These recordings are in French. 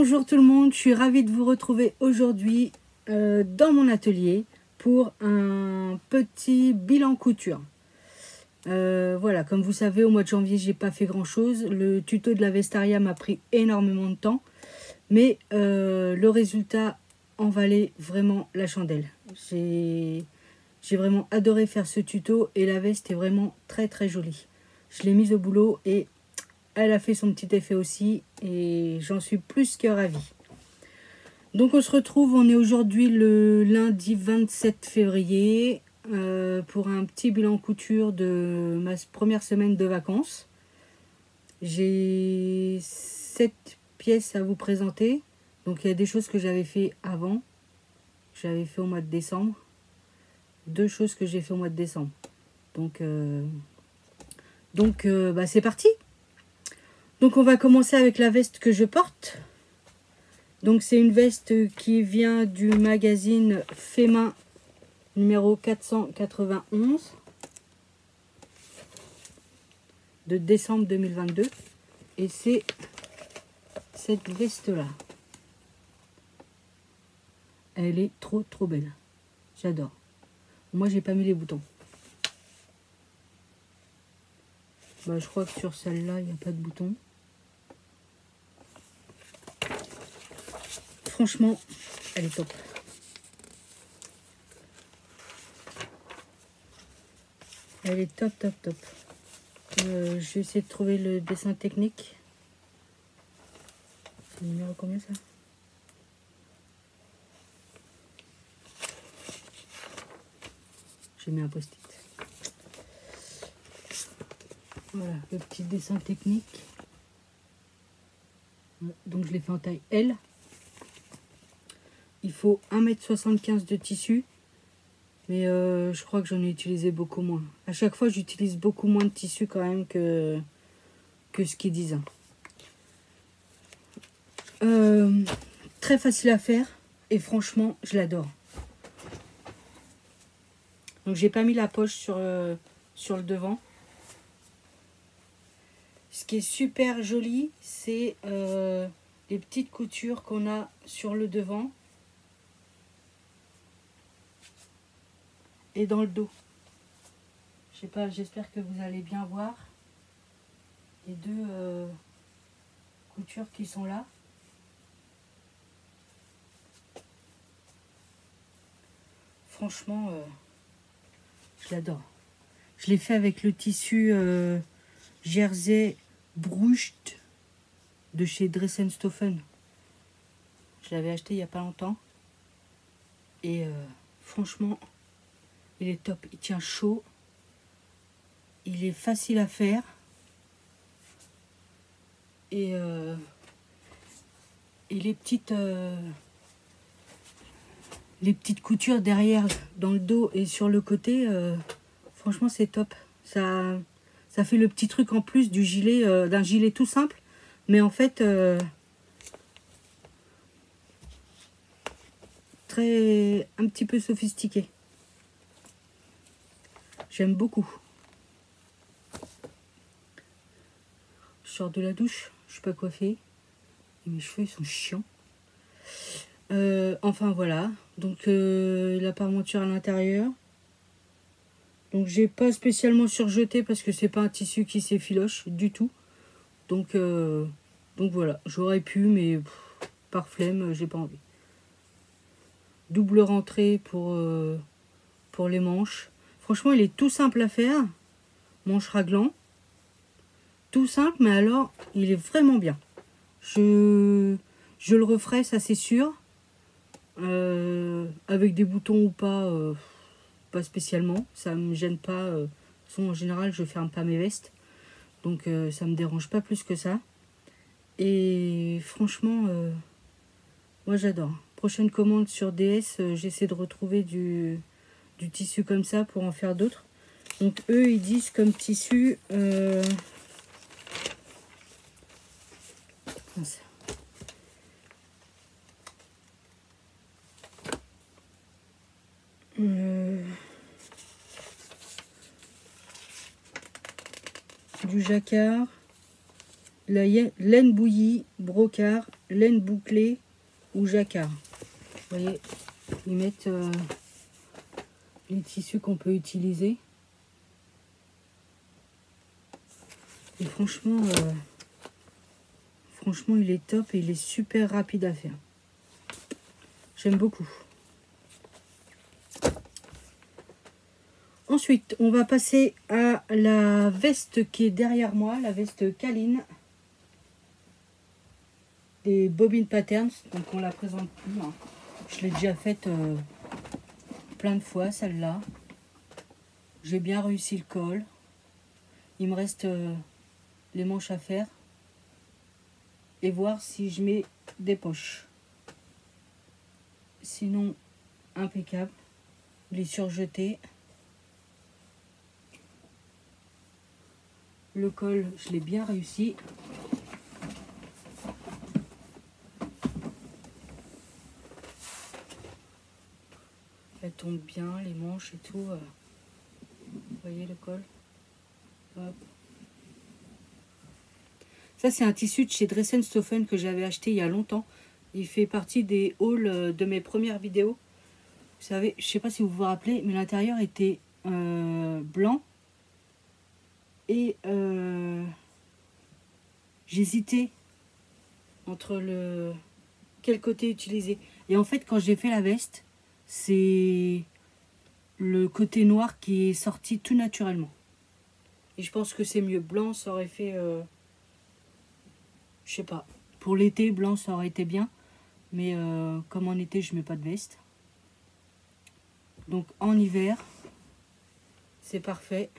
Bonjour tout le monde, je suis ravie de vous retrouver aujourd'hui dans mon atelier pour un petit bilan couture. Voilà, comme vous savez, au mois de janvier, j'ai pas fait grand chose. Le tuto de la Vestaria m'a pris énormément de temps, mais le résultat en valait vraiment la chandelle. J'ai vraiment adoré faire ce tuto et la veste est vraiment très très jolie. Je l'ai mise au boulot et elle a fait son petit effet aussi et j'en suis plus que ravie. Donc on se retrouve, on est aujourd'hui le lundi 27 février pour un petit bilan couture de ma première semaine de vacances. J'ai 7 pièces à vous présenter. Donc il y a des choses que j'avais fait avant. J'avais fait au mois de décembre. 2 choses que j'ai fait au mois de décembre. Donc c'est parti. Donc on va commencer avec la veste que je porte. Donc c'est une veste qui vient du magazine Fait Main numéro 491 de décembre 2022. Et c'est cette veste là. Elle est trop belle. J'adore. Moi j'ai pas mis les boutons. Je crois que sur celle-là il n'y a pas de boutons. Franchement, elle est top. Elle est top. Je vais essayer de trouver le dessin technique. C'est le numéro combien ça? J'ai mis un post-it. Voilà, le petit dessin technique. Donc je l'ai fait en taille L. Il faut 1,75 m de tissu. Mais je crois que j'en ai utilisé beaucoup moins. À chaque fois, j'utilise beaucoup moins de tissu quand même que ce qu'ils disent. Très facile à faire. Et franchement, je l'adore. Donc, j'ai pas mis la poche sur le devant. Ce qui est super joli, c'est les petites coutures qu'on a sur le devant. Et dans le dos. Je sais pas, j'espère que vous allez bien voir les deux coutures qui sont là. Franchement, je l'adore. Je l'ai fait avec le tissu Jersey Brucht de chez Dressenstoffen. Je l'avais acheté il n'y a pas longtemps. Et franchement, il est top. Il tient chaud. Il est facile à faire. Et les petites coutures derrière, dans le dos et sur le côté, franchement, c'est top. Ça fait le petit truc en plus du gilet, d'un gilet tout simple. Mais en fait, un petit peu sophistiqué. J'aime beaucoup. Je sors de la douche, je suis pas coiffée. Et mes cheveux ils sont chiants. Enfin voilà. Donc la parmenture à l'intérieur. Donc j'ai pas spécialement surjeté parce que c'est pas un tissu qui s'effiloche du tout. Donc voilà. J'aurais pu mais par flemme j'ai pas envie. Double rentrée pour les manches. Franchement, il est tout simple à faire. Manche raglan. Tout simple, mais alors, il est vraiment bien. Je le referai, ça c'est sûr. Avec des boutons ou pas, pas spécialement. Ça me gêne pas. De toute façon, en général, je ferme pas mes vestes. Donc, ça me dérange pas plus que ça. Et franchement, moi j'adore. Prochaine commande sur DS, j'essaie de retrouver du tissu comme ça pour en faire d'autres. Donc eux ils disent comme tissu du jacquard, la laine bouillie, brocart laine bouclée ou jacquard. Vous voyez, ils mettent les tissus qu'on peut utiliser. Et franchement, franchement, il est top et il est super rapide à faire. J'aime beaucoup. Ensuite, on va passer à la veste qui est derrière moi, la veste Caline des Bobbin Patterns. Donc on la présente plus, hein. Je l'ai déjà faite plein de fois, celle-là. J'ai bien réussi le col. Il me reste les manches à faire. Et voir si je mets des poches. Sinon, impeccable. Les surjeter. Le col, je l'ai bien réussi. Elle tombe bien, les manches et tout. Vous voyez le col. Hop. Ça, c'est un tissu de chez Dress & Stophen que j'avais acheté il y a longtemps. Il fait partie des hauls de mes premières vidéos. Vous savez, je ne sais pas si vous vous rappelez, mais l'intérieur était blanc. Et j'hésitais entre quel côté utiliser. Et en fait, quand j'ai fait la veste, c'est le côté noir qui est sorti tout naturellement. Et je pense que c'est mieux. Blanc, ça aurait fait... je sais pas. Pour l'été, blanc, ça aurait été bien. Mais comme en été, je mets pas de veste. Donc en hiver, c'est parfait.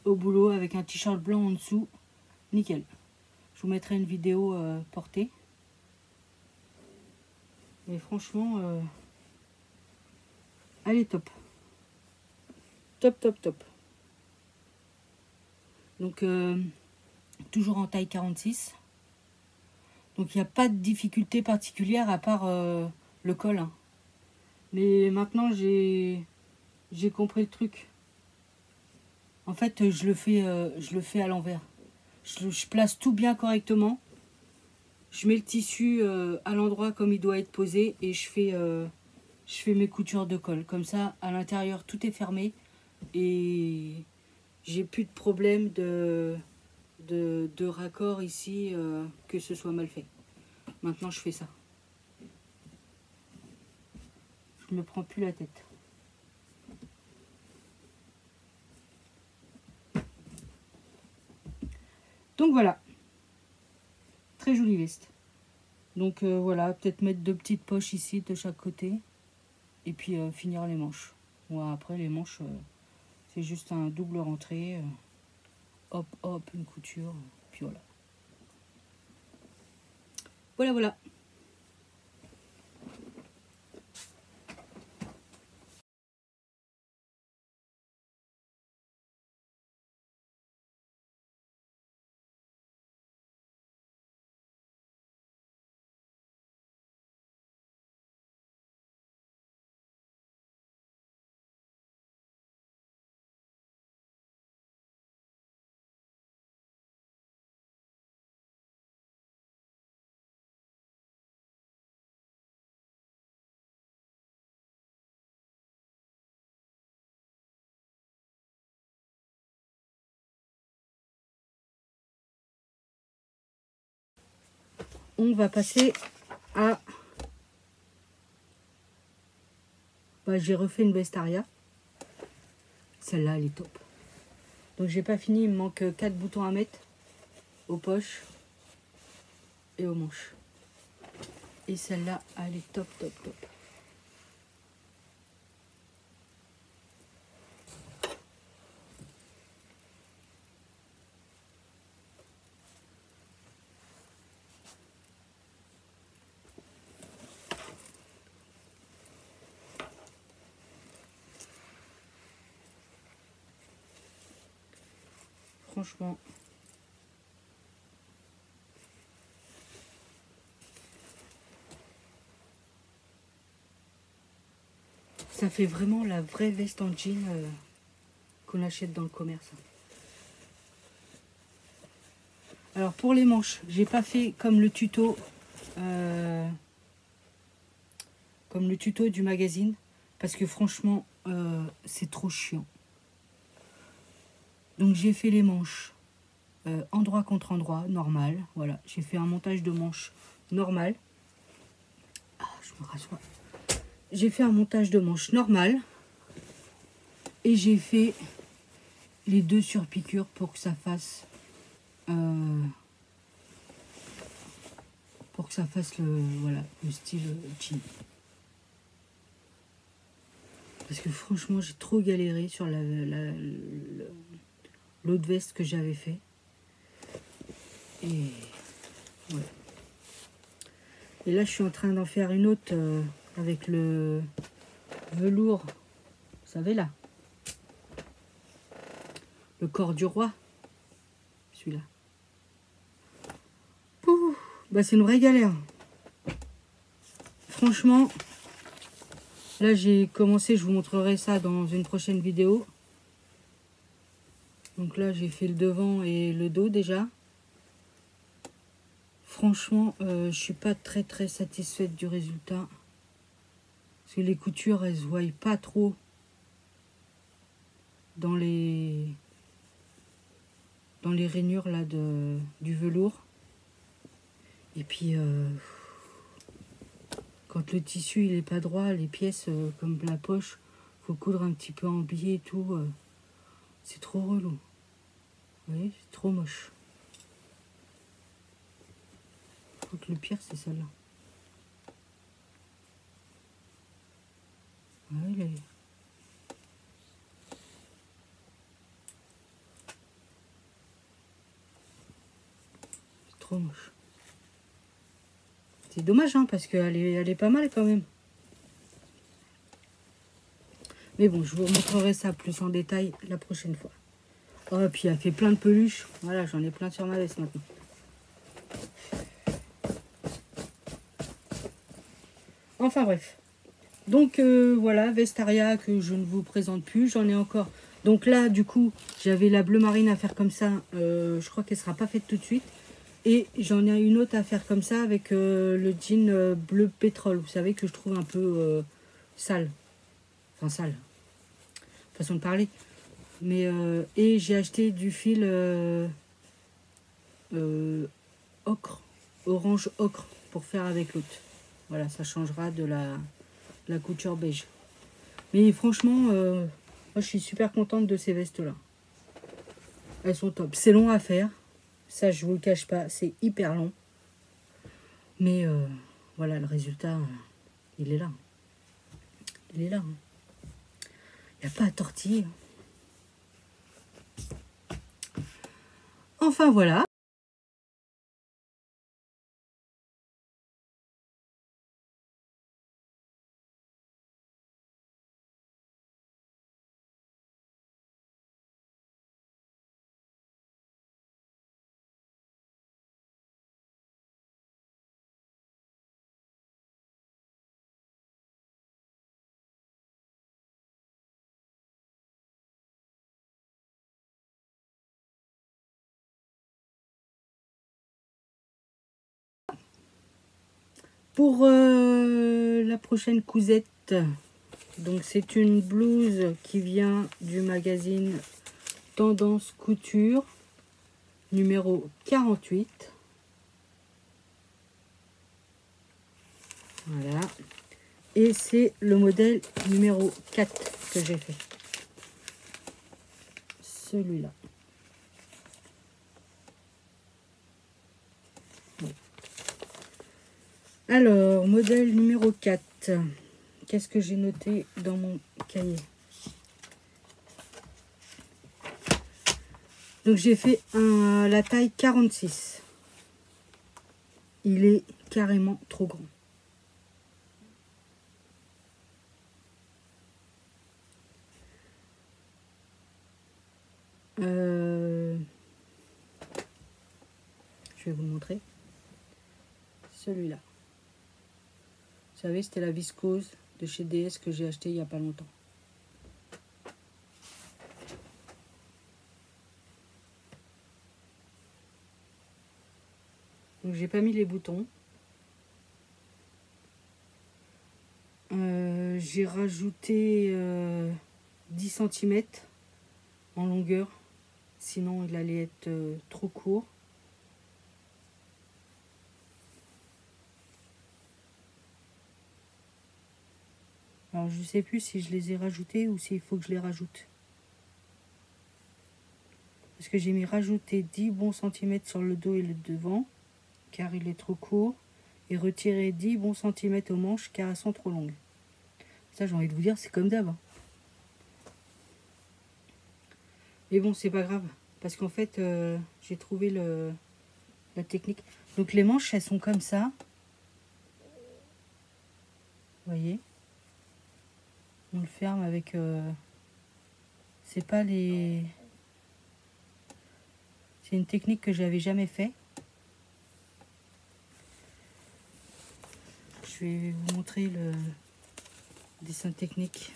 Au boulot avec un t-shirt blanc en dessous. Nickel. Je vous mettrai une vidéo portée. Mais franchement, elle est top. Top, top, top. Donc, toujours en taille 46. Donc, il n'y a pas de difficulté particulière à part le col. Hein. Mais maintenant, j'ai compris le truc. En fait, je le fais à l'envers. Je place tout bien correctement. Je mets le tissu à l'endroit comme il doit être posé et je fais mes coutures de col. Comme ça, à l'intérieur, tout est fermé et j'ai plus de problème de raccord ici, que ce soit mal fait. Maintenant, je fais ça. Je me prends plus la tête. Donc voilà. Très jolie veste. Donc voilà, peut-être mettre 2 petites poches ici de chaque côté. Et puis finir les manches. Bon, après les manches, c'est juste un double rentrée. Hop, hop, une couture. Puis voilà. Voilà, voilà. On va passer à... Bah, j'ai refait une veste Aria. Celle-là, elle est top. Donc j'ai pas fini, il me manque 4 boutons à mettre aux poches et aux manches. Et celle-là, elle est top, top, top. Franchement, ça fait vraiment la vraie veste en jean qu'on achète dans le commerce. Alors pour les manches, j'ai pas fait comme le tuto du magazine, parce que franchement c'est trop chiant. Donc j'ai fait les manches endroit contre endroit, normal. Voilà, j'ai fait un montage de manches normal. Ah, je me rassois. J'ai fait un montage de manches normal. Et j'ai fait les 2 surpiqûres pour que ça fasse voilà, le style jean. Parce que franchement, j'ai trop galéré sur l'autre veste que j'avais fait. Et voilà. Et là, je suis en train d'en faire une autre avec le velours. Vous savez là, le corps du roi. Celui-là. Bah, c'est une vraie galère. Franchement, là j'ai commencé, je vous montrerai ça dans une prochaine vidéo. Donc là j'ai fait le devant et le dos déjà. Franchement, je suis pas très satisfaite du résultat. Parce que les coutures, elles se voient pas trop dans les rainures là du velours. Et puis quand le tissu il est pas droit, les pièces comme la poche, faut coudre un petit peu en biais et tout. C'est trop relou. Vous voyez, c'est trop moche. Donc le pire c'est celle-là. Ouais, c'est trop moche. C'est dommage hein, parce qu'elle est pas mal quand même. Mais bon, je vous montrerai ça plus en détail la prochaine fois. Oh, puis elle fait plein de peluches. Voilà, j'en ai plein sur ma veste maintenant. Enfin bref. Donc voilà, Vestaria que je ne vous présente plus. J'en ai encore. Donc là, du coup, j'avais la bleu marine à faire comme ça. Je crois qu'elle ne sera pas faite tout de suite. Et j'en ai une autre à faire comme ça avec le jean bleu pétrole. Vous savez que je trouve un peu sale. Enfin sale. Façon de parler. Mais et j'ai acheté du fil ocre. Orange ocre pour faire avec l'autre. Voilà, ça changera de la couture beige. Mais franchement, moi je suis super contente de ces vestes-là. Elles sont top. C'est long à faire. Ça, je vous le cache pas. C'est hyper long. Mais voilà, le résultat, il est là. Il est là. Il n'y a pas à tortiller. Enfin, voilà. Pour la prochaine cousette, donc c'est une blouse qui vient du magazine Tendance Couture, numéro 48. Voilà. Et c'est le modèle numéro 4 que j'ai fait. Celui-là. Alors, modèle numéro 4. Qu'est-ce que j'ai noté dans mon cahier? Donc, j'ai fait la taille 46. Il est carrément trop grand. Je vais vous montrer. Celui-là. Vous savez, c'était la viscose de chez DS que j'ai acheté il n'y a pas longtemps. Donc j'ai pas mis les boutons. J'ai rajouté 10 cm en longueur, sinon il allait être trop court. Alors je sais plus si je les ai rajoutés ou s'il faut que je les rajoute. Parce que j'ai mis rajouter 10 bons centimètres sur le dos et le devant, car il est trop court. Et retirer 10 bons centimètres aux manches, car elles sont trop longues. Ça, j'ai envie de vous dire, c'est comme d'hab. Hein. Mais bon, c'est pas grave. Parce qu'en fait, j'ai trouvé la technique. Donc les manches, elles sont comme ça. Vous voyez? On le ferme avec... c'est pas les... C'est une technique que j'avais jamais fait. Je vais vous montrer le dessin technique.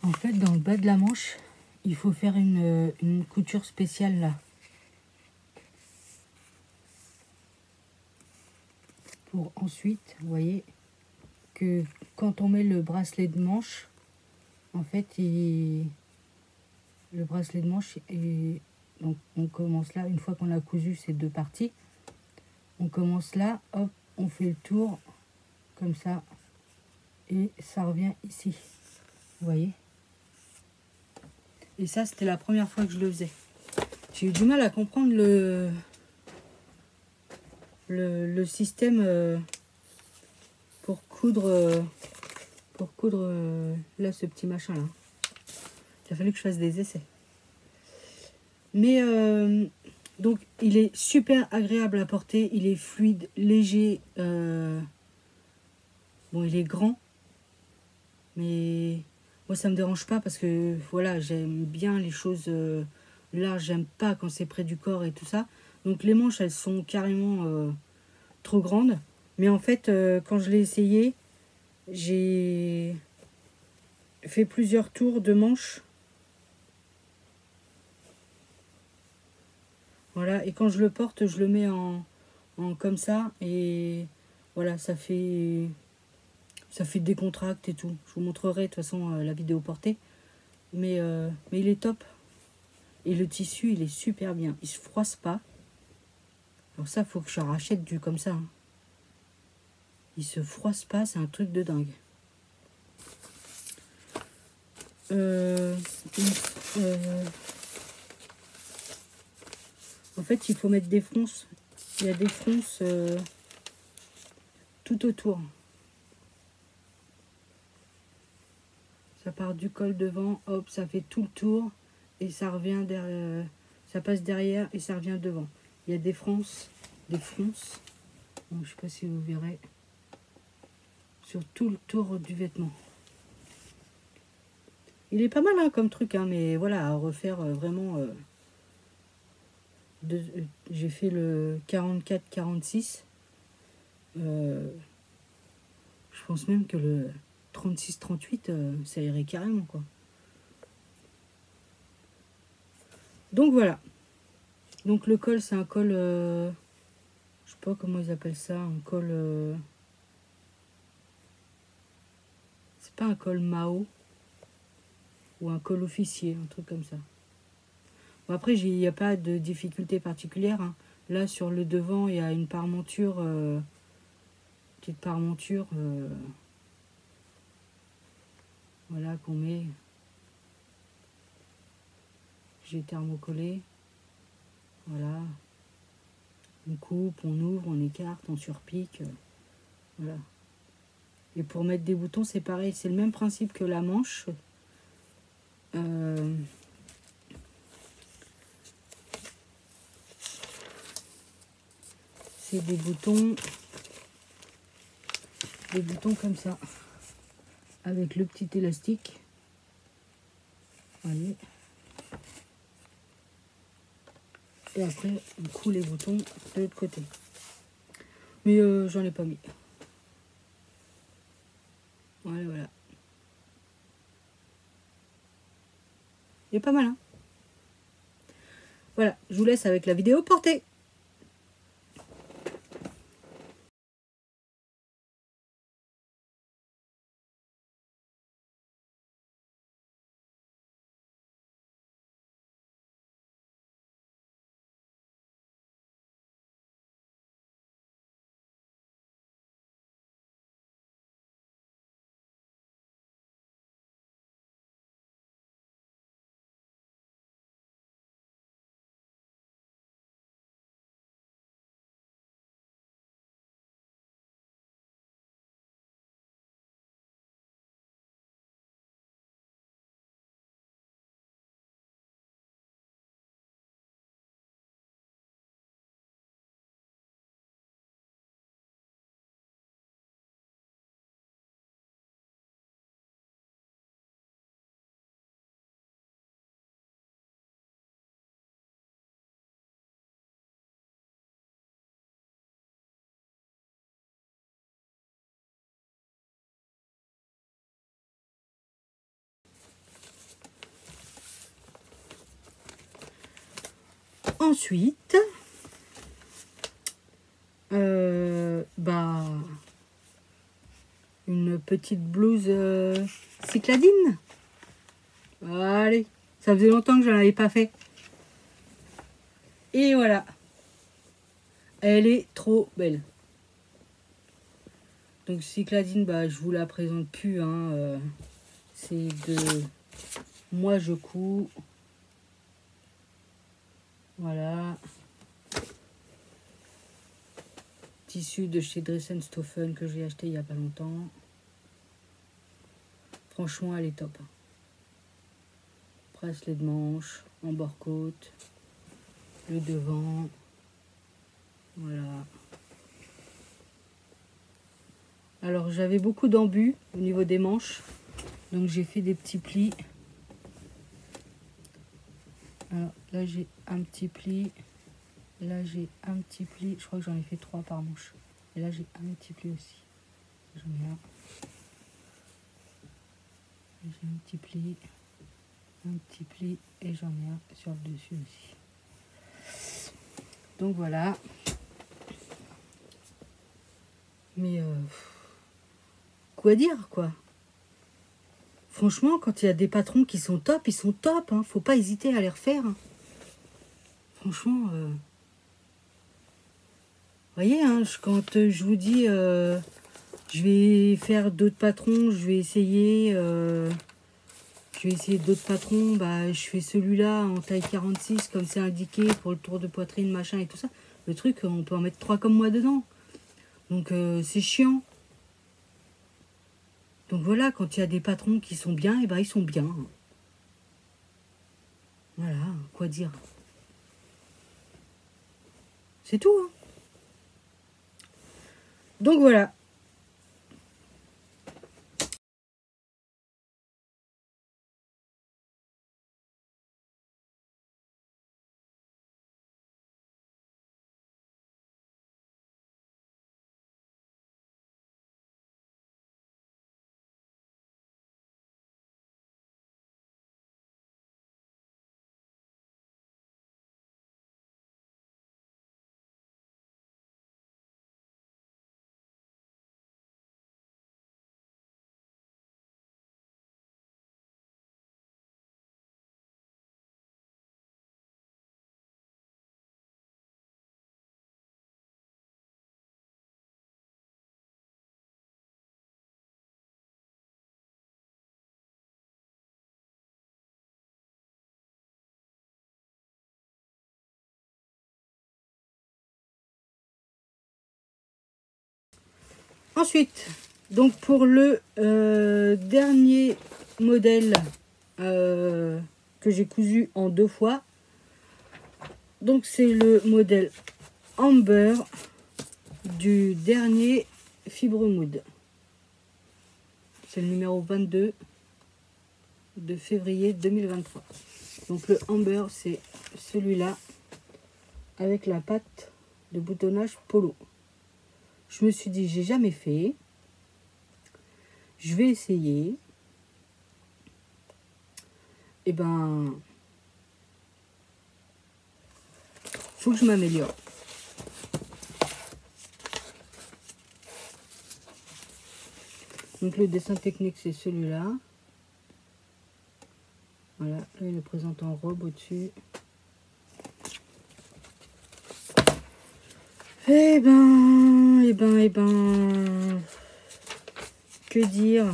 En fait, dans le bas de la manche, il faut faire une couture spéciale là. Pour ensuite, vous voyez, que quand on met le bracelet de manche, en fait, le bracelet de manche, donc on commence là, une fois qu'on a cousu ces deux parties, on commence là, hop, on fait le tour, comme ça, et ça revient ici, vous voyez. Et ça, c'était la première fois que je le faisais. J'ai eu du mal à comprendre le système pour coudre, là, ce petit machin là. Il a fallu que je fasse des essais. Mais donc il est super agréable à porter, il est fluide, léger. Bon, il est grand, mais moi ça me dérange pas parce que voilà, j'aime bien les choses larges, j'aime pas quand c'est près du corps et tout ça. Donc les manches, elles sont carrément trop grandes. Mais en fait, quand je l'ai essayé, j'ai fait plusieurs tours de manches. Voilà, et quand je le porte, je le mets en comme ça. Et voilà, ça fait décontracte et tout. Je vous montrerai de toute façon la vidéo portée. Mais il est top. Et le tissu, il est super bien. Il se froisse pas. Alors ça, il faut que je rachète du comme ça. Hein. Il se froisse pas, c'est un truc de dingue. En fait, il faut mettre des fronces. Il y a des fronces tout autour. Ça part du col devant, hop, ça fait tout le tour. Et ça revient derrière. Ça passe derrière et ça revient devant. Il y a des fronces. Bon, je ne sais pas si vous verrez. Sur tout le tour du vêtement. Il est pas mal hein, comme truc, hein, mais voilà, à refaire vraiment... j'ai fait le 44-46. Je pense même que le 36-38, ça irait carrément, quoi. Donc voilà. Donc le col, c'est un col... je sais pas comment ils appellent ça. Un col... c'est pas un col Mao. Ou un col officier, un truc comme ça. Bon, après, il n'y a pas de difficulté particulière. Hein. Là, sur le devant, il y a une parmenture... petite parmenture... voilà, qu'on met... J'ai thermocollé. Voilà. On coupe, on ouvre, on écarte, on surpique. Voilà. Et pour mettre des boutons, c'est pareil. C'est le même principe que la manche. C'est des boutons comme ça. Avec le petit élastique. Voyez. Et après, on coud les boutons de l'autre côté. Mais j'en ai pas mis. Voilà, voilà. Il est pas mal, hein. Voilà, je vous laisse avec la vidéo portée. Ensuite, une petite blouse cycladine. Allez, ça faisait longtemps que je n'en avais pas fait. Et voilà. Elle est trop belle. Donc cycladine, je vous la présente plus. Hein, c'est de Moi je couds. Voilà. Tissu de chez Dressenstoffen que j'ai acheté il n'y a pas longtemps. Franchement, elle est top. Bracelet de manche, en bord-côte, le devant. Voilà. Alors, j'avais beaucoup d'embus au niveau des manches. Donc, j'ai fait des petits plis. Alors, là, j'ai un petit pli. Là, j'ai un petit pli. Je crois que j'en ai fait 3 par manche. Et là, j'ai un petit pli aussi. J'en ai un. J'ai un petit pli. Un petit pli. Et j'en ai un sur le dessus aussi. Donc, voilà. Mais, quoi dire, quoi. Franchement, quand il y a des patrons qui sont top, ils sont top. Hein. Faut pas hésiter à les refaire. Hein. Franchement, voyez, hein, quand je vous dis, je vais faire d'autres patrons, je vais essayer d'autres patrons. Je fais celui-là en taille 46, comme c'est indiqué, pour le tour de poitrine, machin et tout ça. Le truc, on peut en mettre 3 comme moi dedans. Donc, c'est chiant. Donc voilà, quand il y a des patrons qui sont bien, et ils sont bien. Voilà, quoi dire. C'est tout. Hein. Donc voilà. Ensuite, donc pour le dernier modèle que j'ai cousu en 2 fois, donc c'est le modèle Amber du dernier Fibre Mood. C'est le numéro 22 de février 2023. Donc le Amber, c'est celui-là avec la patte de boutonnage polo. je me suis dit, j'ai jamais fait. Je vais essayer. Et ben, faut que je m'améliore. Donc le dessin technique, c'est celui-là. Voilà, là il est présenté en robe au-dessus. Eh ben, que dire?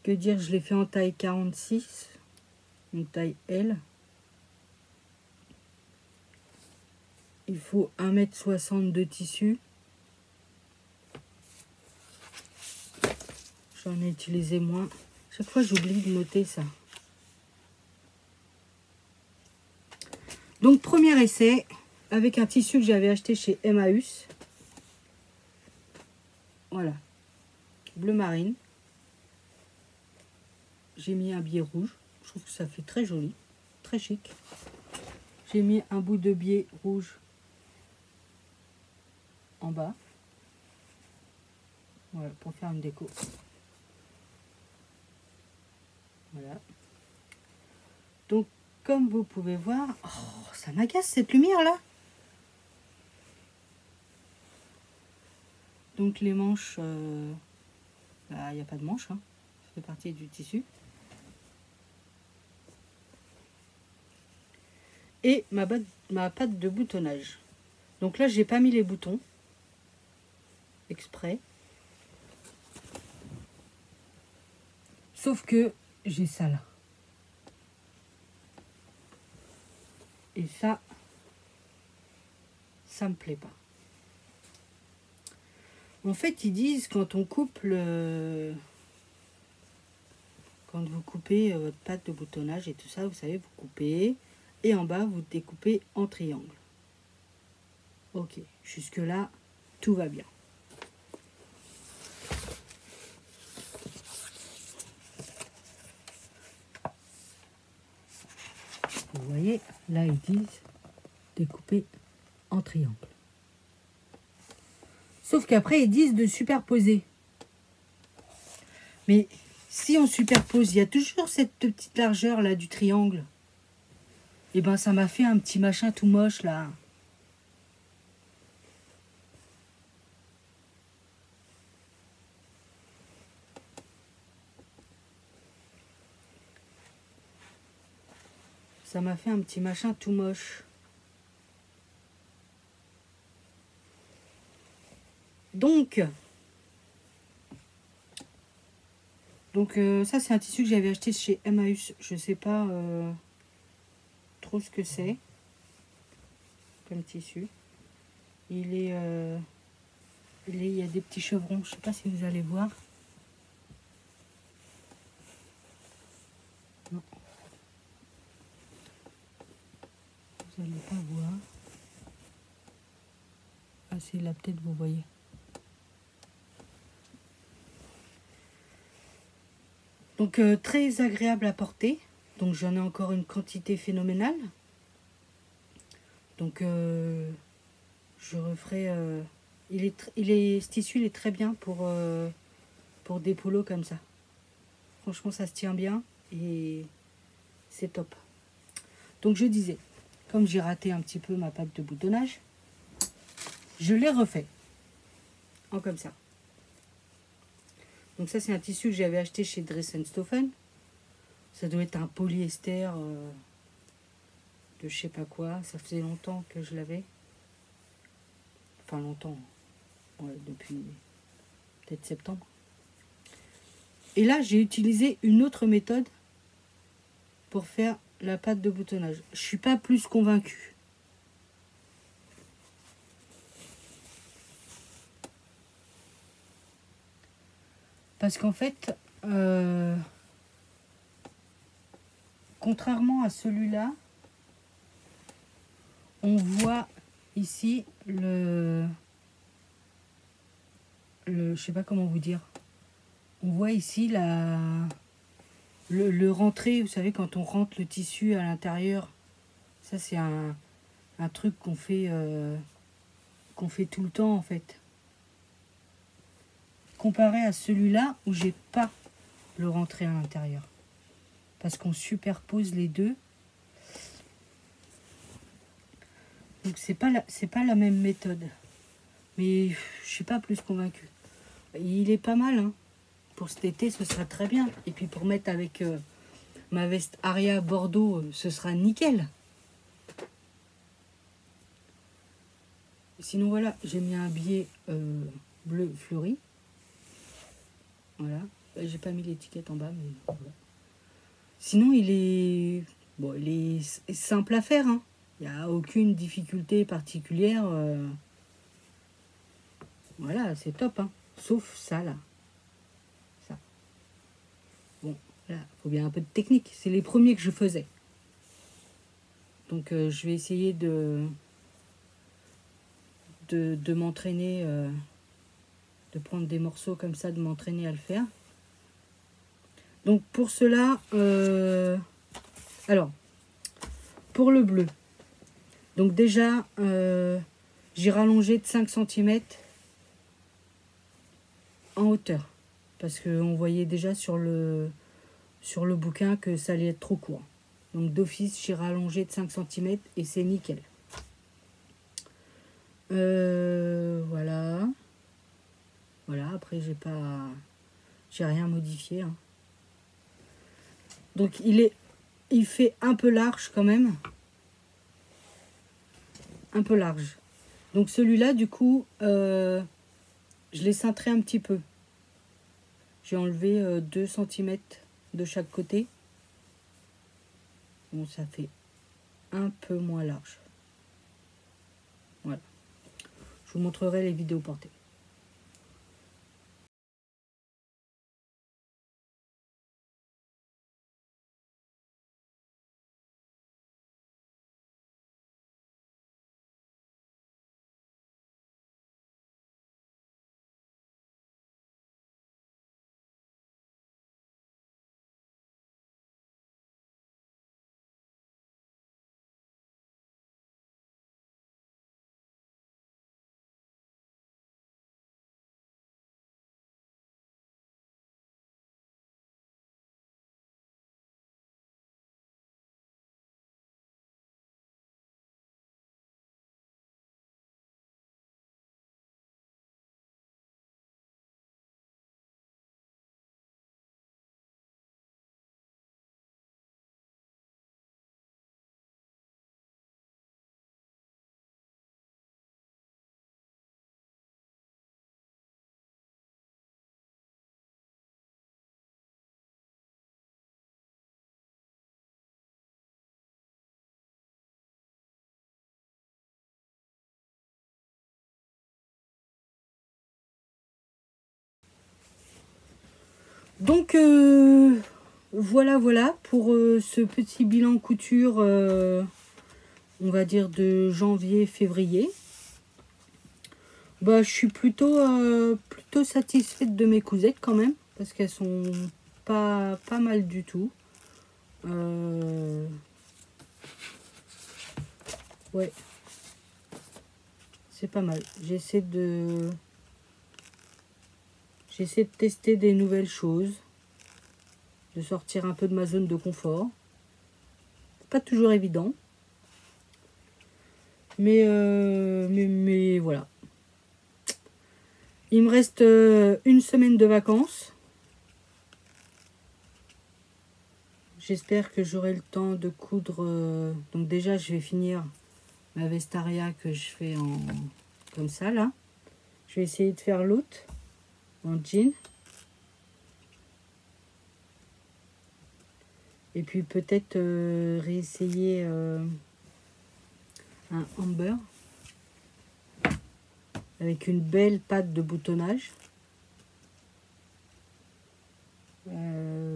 Que dire, je l'ai fait en taille 46, une taille L. Il faut 1,60 m de tissu. J'en ai utilisé moins. Chaque fois, j'oublie de noter ça. Donc, premier essai avec un tissu que j'avais acheté chez Emmaüs. Voilà. Bleu marine. J'ai mis un biais rouge. Je trouve que ça fait très joli. Très chic. J'ai mis un bout de biais rouge en bas. Voilà, pour faire une déco. Voilà. Donc, comme vous pouvez voir... Oh, ça m'agace cette lumière-là. Donc, les manches... il n'y a pas de manches. Hein. Ça fait partie du tissu. Et ma patte de boutonnage. Donc là, j'ai pas mis les boutons. Exprès. Sauf que j'ai ça là. Et ça me plaît pas. En fait, ils disent quand on coupe le... Quand vous coupez votre patte de boutonnage et tout ça, vous savez, vous coupez. Et en bas, vous découpez en triangle. Ok, jusque là, tout va bien. Vous voyez, là, ils disent découper en triangle. Sauf qu'après, ils disent de superposer. Mais si on superpose, il y a toujours cette petite largeur là du triangle. Et ben, ça m'a fait un petit machin tout moche là. Ça m'a fait un petit machin tout moche. Donc ça c'est un tissu que j'avais acheté chez Emmaüs. Je sais pas trop ce que c'est comme tissu. Il y a des petits chevrons. Je sais pas si vous allez voir. Non. Vous allez pas voir. Ah c'est là peut-être vous voyez. Donc très agréable à porter. Donc j'en ai encore une quantité phénoménale. Donc je referai... ce tissu il est très bien pour des polos comme ça. Franchement ça se tient bien et c'est top. Donc je disais, comme j'ai raté un petit peu ma patte de boutonnage, je l'ai refait en comme ça. Donc ça c'est un tissu que j'avais acheté chez Dress & Stophen. Ça doit être un polyester de je sais pas quoi. Ça faisait longtemps que je l'avais. Enfin longtemps. Ouais, depuis peut-être septembre. Et là j'ai utilisé une autre méthode pour faire la patte de boutonnage. Je suis pas plus convaincue. Parce qu'en fait, contrairement à celui-là, on voit ici je sais pas comment vous dire. On voit ici le rentré, vous savez, quand on rentre le tissu à l'intérieur. Ça, c'est un truc qu'on fait qu'on fait tout le temps en fait. Comparé à celui-là où j'ai pas le rentré à l'intérieur. Parce qu'on superpose les deux. Donc c'est pas la même méthode. Mais je suis pas plus convaincue. Il est pas mal, hein. Pour cet été, ce sera très bien. Et puis pour mettre avec ma veste Aria Bordeaux, ce sera nickel. Sinon voilà, j'ai mis un billet bleu fleuri. Voilà. J'ai pas mis l'étiquette en bas, mais voilà. Sinon il est bon, il est simple à faire, hein. Il n'y a aucune difficulté particulière. Voilà, c'est top, hein. Sauf ça là. Ça. Bon, là, faut bien un peu de technique. C'est les premiers que je faisais. Donc je vais essayer de m'entraîner, de prendre des morceaux comme ça, de m'entraîner à le faire. Donc pour cela, alors, pour le bleu, donc déjà, j'ai rallongé de 5 cm en hauteur. Parce qu'on voyait déjà sur le bouquin que ça allait être trop court. Donc d'office, j'ai rallongé de 5 cm et c'est nickel. Voilà. Voilà, après j'ai rien modifié, hein. Donc il fait un peu large quand même. Un peu large. Donc celui-là, du coup, je l'ai cintré un petit peu. J'ai enlevé 2 cm de chaque côté. Bon, ça fait un peu moins large. Voilà. Je vous montrerai les vidéos portées. Donc voilà pour ce petit bilan couture, on va dire de janvier-février. Bah, je suis plutôt satisfaite de mes cousettes quand même, parce qu'elles sont pas mal du tout. Ouais, c'est pas mal. J'essaie de tester des nouvelles choses, de sortir un peu de ma zone de confort. C'est pas toujours évident, mais voilà. Il me reste une semaine de vacances. J'espère que j'aurai le temps de coudre. Donc déjà, je vais finir ma veste Aria que je fais en comme ça là. Je vais essayer de faire l'autre en jean. Et puis peut-être réessayer un amber avec une belle patte de boutonnage.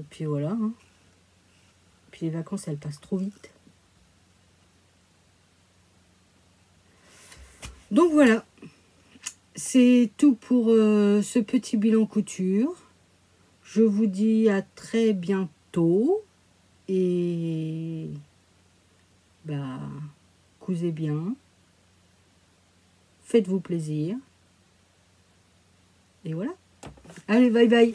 Puis voilà, hein. Puis les vacances, elles passent trop vite. Donc voilà, c'est tout pour ce petit bilan couture. Je vous dis à très bientôt. Et bah, cousez bien. faites-vous plaisir. Et voilà. Allez, bye bye.